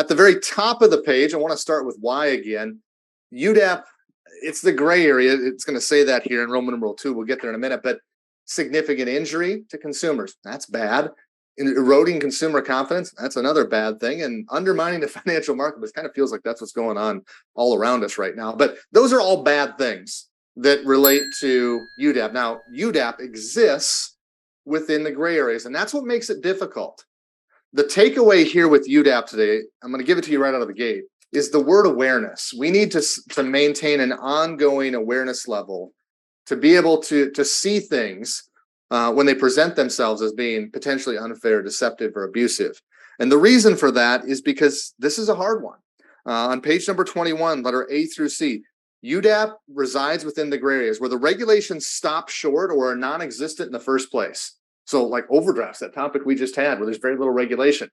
At the very top of the page, I want to start with why again. UDAP, it's the gray area. It's going to say that here in Roman numeral 2. We'll get there in a minute, but significant injury to consumers, that's bad. Eroding consumer confidence, that's another bad thing. And undermining the financial market, it kind of feels like that's what's going on all around us right now. But those are all bad things that relate to UDAP. Now, UDAP exists within the gray areas, and that's what makes it difficult. The takeaway here with UDAP today, I'm going to give it to you right out of the gate, is the word awareness. We need to maintain an ongoing awareness level to be able to see things when they present themselves as being potentially unfair, deceptive, or abusive. And the reason for that is because this is a hard one. On page number 21, letter A through C, UDAP resides within the gray areas where the regulations stop short or are non-existent in the first place. So like overdrafts, that topic we just had, where there's very little regulation.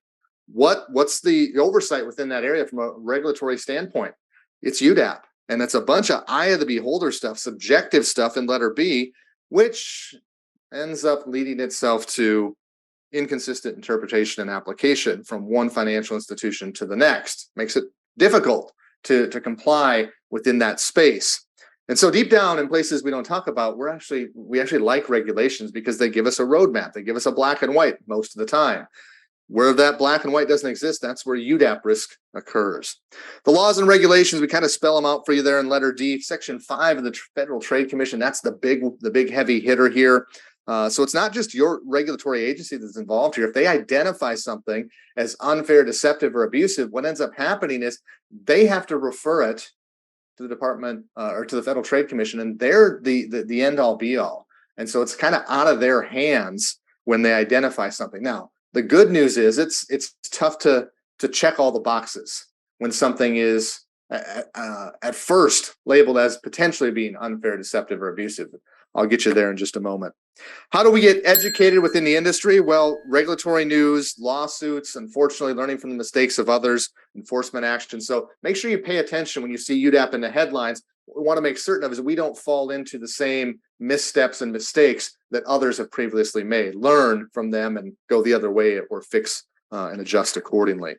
What's the oversight within that area from a regulatory standpoint? It's UDAP. And it's a bunch of eye of the beholder stuff, subjective stuff in letter B, which ends up leading itself to inconsistent interpretation and application from one financial institution to the next. Makes it difficult to comply within that space. And so deep down in places we don't talk about, we actually like regulations because they give us a roadmap. They give us a black and white most of the time. Where that black and white doesn't exist, that's where UDAP risk occurs. The laws and regulations, we kind of spell them out for you there in letter D. Section 5 of the Federal Trade Commission, that's the big heavy hitter here. So it's not just your regulatory agency that's involved here. If they identify something as unfair, deceptive, or abusive, what ends up happening is they have to refer it to the department or to the Federal Trade Commission, and they're the end all be all. And so it's kind of out of their hands when they identify something. Now, the good news is it's tough to check all the boxes when something is at first labeled as potentially being unfair, deceptive, or abusive. I'll get you there in just a moment. How do we get educated within the industry? Well, regulatory news, lawsuits, unfortunately learning from the mistakes of others, enforcement action. So make sure you pay attention when you see UDAP in the headlines. What we want to make certain of is we don't fall into the same missteps and mistakes that others have previously made. Learn from them and go the other way or fix and adjust accordingly.